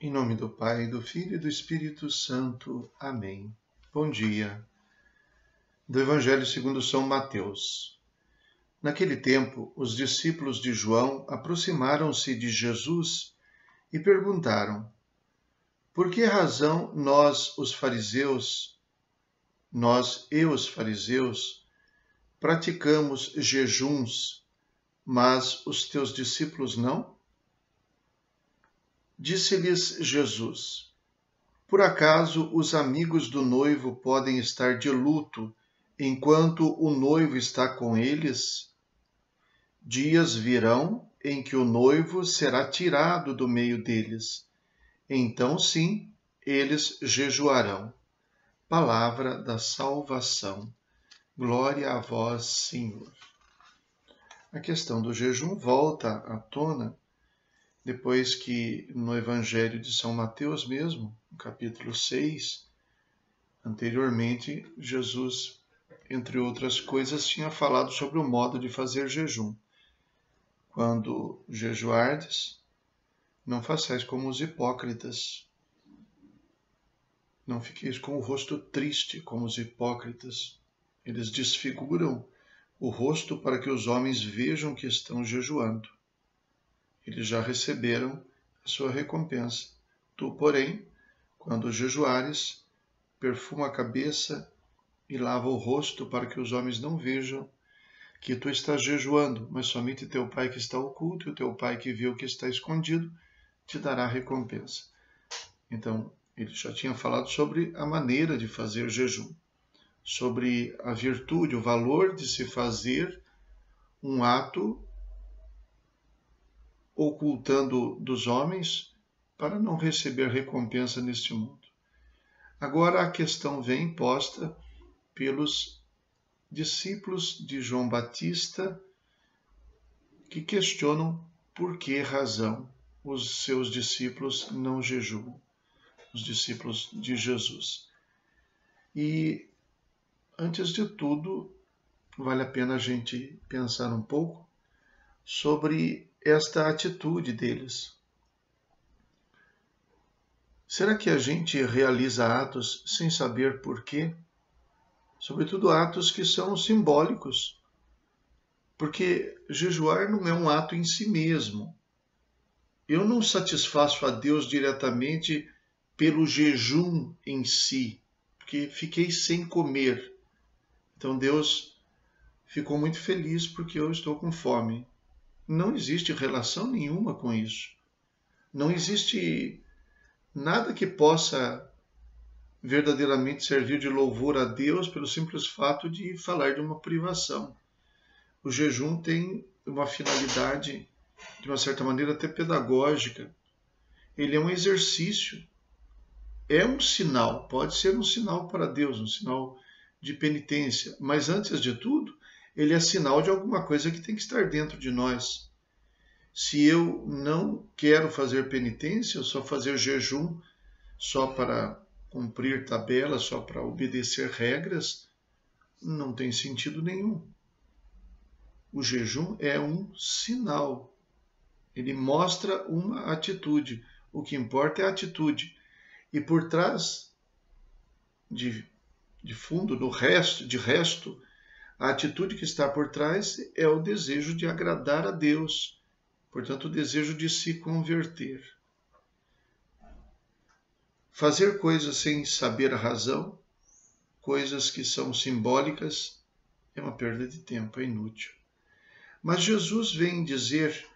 Em nome do Pai, do Filho e do Espírito Santo. Amém. Bom dia. Do Evangelho segundo São Mateus. Naquele tempo, os discípulos de João aproximaram-se de Jesus e perguntaram: por que razão nós e os fariseus, praticamos jejuns, mas os teus discípulos não? Disse-lhes Jesus: por acaso os amigos do noivo podem estar de luto enquanto o noivo está com eles? Dias virão em que o noivo será tirado do meio deles. Então, sim, eles jejuarão. Palavra da salvação. Glória a vós, Senhor. A questão do jejum volta à tona depois que no Evangelho de São Mateus mesmo, no capítulo 6, anteriormente, Jesus, entre outras coisas, tinha falado sobre o modo de fazer jejum. Quando jejuardes, não façais como os hipócritas. Não fiqueis com o rosto triste como os hipócritas. Eles desfiguram o rosto para que os homens vejam que estão jejuando. Eles já receberam a sua recompensa. Tu, porém, quando jejuares, perfuma a cabeça e lava o rosto para que os homens não vejam que tu estás jejuando, mas somente teu Pai que está oculto e o teu Pai que vê o que está escondido te dará recompensa. Então, ele já tinha falado sobre a maneira de fazer jejum, sobre a virtude, o valor de se fazer um ato ocultando dos homens para não receber recompensa neste mundo. Agora a questão vem posta pelos discípulos de João Batista que questionam por que razão os seus discípulos não jejuam, os discípulos de Jesus. E, antes de tudo, vale a pena a gente pensar um pouco sobre esta atitude deles. Será que a gente realiza atos sem saber por quê? Sobretudo atos que são simbólicos. Porque jejuar não é um ato em si mesmo. Eu não satisfaço a Deus diretamente pelo jejum em si, porque fiquei sem comer. Então Deus ficou muito feliz porque eu estou com fome. Não existe relação nenhuma com isso. Não existe nada que possa verdadeiramente servir de louvor a Deus pelo simples fato de falar de uma privação. O jejum tem uma finalidade, de uma certa maneira, até pedagógica. Ele é um exercício, é um sinal, pode ser um sinal para Deus, um sinal de penitência, mas antes de tudo, ele é sinal de alguma coisa que tem que estar dentro de nós. Se eu não quero fazer penitência, só fazer jejum, só para cumprir tabelas, só para obedecer regras, não tem sentido nenhum. O jejum é um sinal. Ele mostra uma atitude. O que importa é a atitude. E por trás, de fundo, de resto, a atitude que está por trás é o desejo de agradar a Deus. Portanto, o desejo de se converter. Fazer coisas sem saber a razão, coisas que são simbólicas, é uma perda de tempo, é inútil. Mas Jesus vem dizer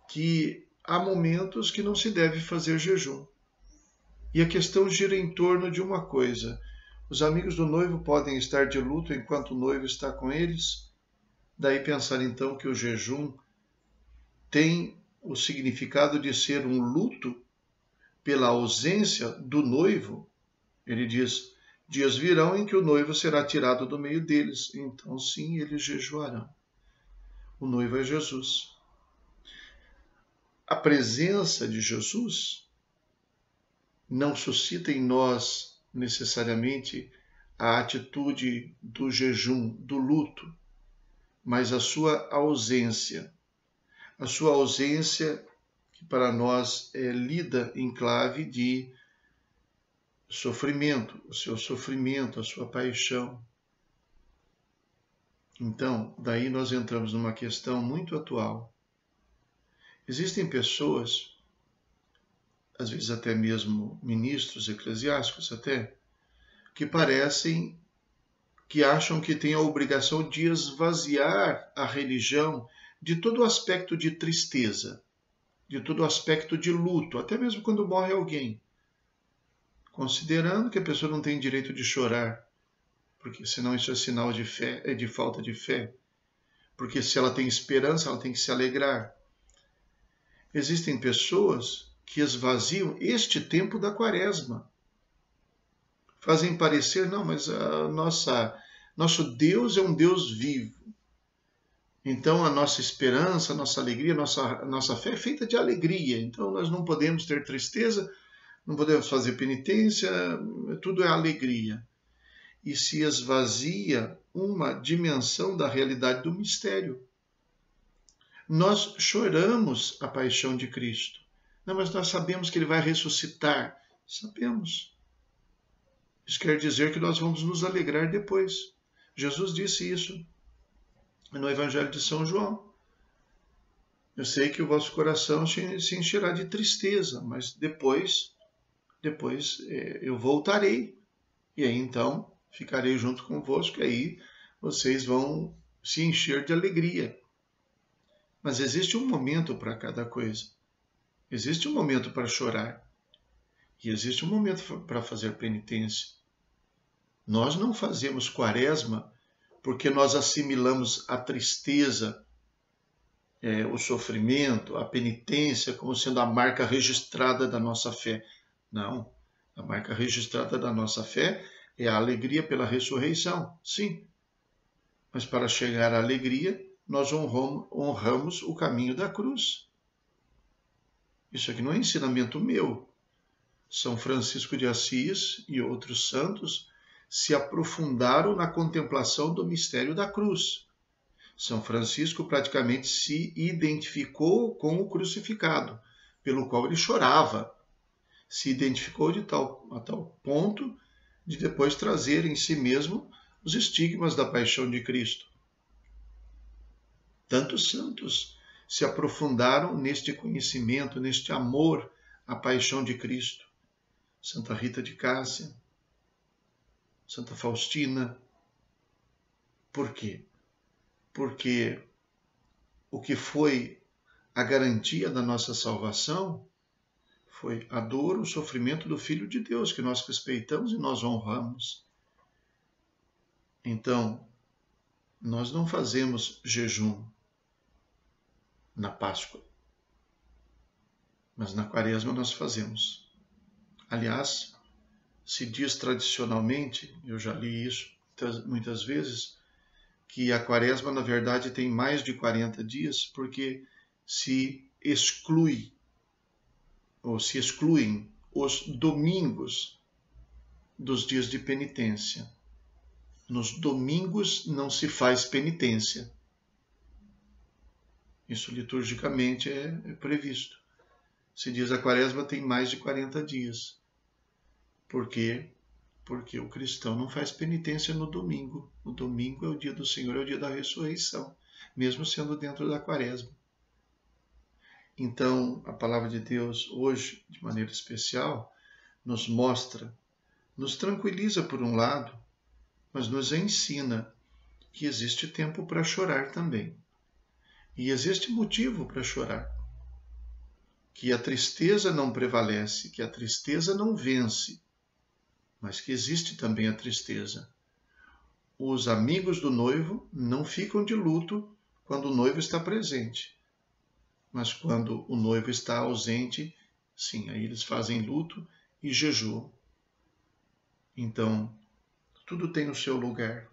que há momentos que não se deve fazer jejum. E a questão gira em torno de uma coisa. Os amigos do noivo podem estar de luto enquanto o noivo está com eles? Daí pensar então que o jejum tem o significado de ser um luto pela ausência do noivo. Ele diz: dias virão em que o noivo será tirado do meio deles. Então, sim, eles jejuarão. O noivo é Jesus. A presença de Jesus não suscita em nós necessariamente a atitude do jejum, do luto, mas a sua ausência que para nós lida em clave de sofrimento, o seu sofrimento, a sua paixão. Então, daí nós entramos numa questão muito atual. Existem pessoas, às vezes até mesmo ministros eclesiásticos até, que parecem, que acham que têm a obrigação de esvaziar a religião de todo o aspecto de tristeza, de todo o aspecto de luto, até mesmo quando morre alguém, considerando que a pessoa não tem direito de chorar, porque senão isso é sinal de fé, de falta de fé, porque se ela tem esperança, ela tem que se alegrar. Existem pessoas que esvaziam este tempo da quaresma, fazem parecer, não, mas nosso Deus é um Deus vivo. Então a nossa esperança, a nossa alegria, a nossa fé é feita de alegria. Então nós não podemos ter tristeza, não podemos fazer penitência, tudo é alegria. E se esvazia uma dimensão da realidade do mistério. Nós choramos a paixão de Cristo. Não, mas nós sabemos que Ele vai ressuscitar. Sabemos. Isso quer dizer que nós vamos nos alegrar depois. Jesus disse isso no Evangelho de São João. Eu sei que o vosso coração se encherá de tristeza, mas depois eu voltarei. E aí então ficarei junto convosco, e aí vocês vão se encher de alegria. Mas existe um momento para cada coisa. Existe um momento para chorar. E existe um momento para fazer penitência. Nós não fazemos quaresma porque nós assimilamos a tristeza, o sofrimento, a penitência como sendo a marca registrada da nossa fé. Não. A marca registrada da nossa fé é a alegria pela ressurreição, sim. Mas para chegar à alegria, nós honramos o caminho da cruz. Isso aqui não é ensinamento meu. São Francisco de Assis e outros santos se aprofundaram na contemplação do mistério da cruz. São Francisco praticamente se identificou com o crucificado, pelo qual ele chorava. Se identificou a tal ponto de depois trazer em si mesmo os estigmas da paixão de Cristo. Tantos santos se aprofundaram neste conhecimento, neste amor à paixão de Cristo. Santa Rita de Cássia, Santa Faustina. Por quê? Porque o que foi a garantia da nossa salvação foi a dor, o sofrimento do Filho de Deus, que nós respeitamos e nós honramos. Então, nós não fazemos jejum na Páscoa, mas na Quaresma nós fazemos. Aliás, se diz tradicionalmente, eu já li isso muitas vezes, que a Quaresma, na verdade, tem mais de 40 dias, porque se excluem os domingos dos dias de penitência. Nos domingos não se faz penitência. Isso liturgicamente é previsto. Se diz a Quaresma tem mais de 40 dias. Por quê? Porque o cristão não faz penitência no domingo. O domingo é o dia do Senhor, é o dia da ressurreição, mesmo sendo dentro da Quaresma. Então, a palavra de Deus hoje, de maneira especial, nos mostra, nos tranquiliza por um lado, mas nos ensina que existe tempo para chorar também. E existe motivo para chorar. Que a tristeza não prevalece, que a tristeza não vence, mas que existe também a tristeza. Os amigos do noivo não ficam de luto quando o noivo está presente. Mas quando o noivo está ausente, sim, aí eles fazem luto e jejuam. Então, tudo tem o seu lugar.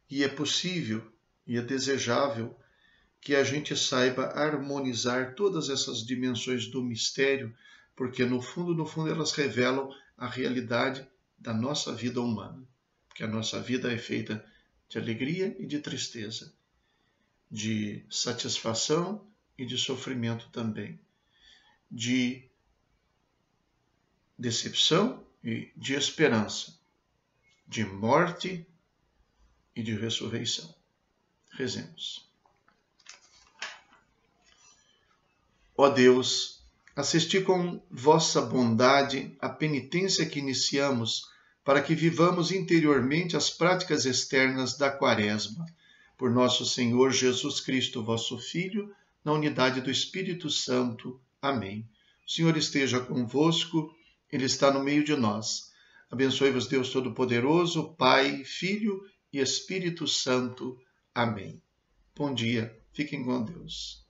E é possível e é desejável que a gente saiba harmonizar todas essas dimensões do mistério, porque no fundo, elas revelam a realidade da nossa vida humana. Porque a nossa vida é feita de alegria e de tristeza, de satisfação e de sofrimento também. de decepção e de esperança, de morte e de ressurreição. Rezemos. Ó Deus, assisti com vossa bondade a penitência que iniciamos para que vivamos interiormente as práticas externas da Quaresma. Por nosso Senhor Jesus Cristo, vosso Filho, na unidade do Espírito Santo. Amém. O Senhor esteja convosco, Ele está no meio de nós. Abençoe-vos Deus Todo-Poderoso, Pai, Filho e Espírito Santo. Amém. Bom dia, fiquem com Deus.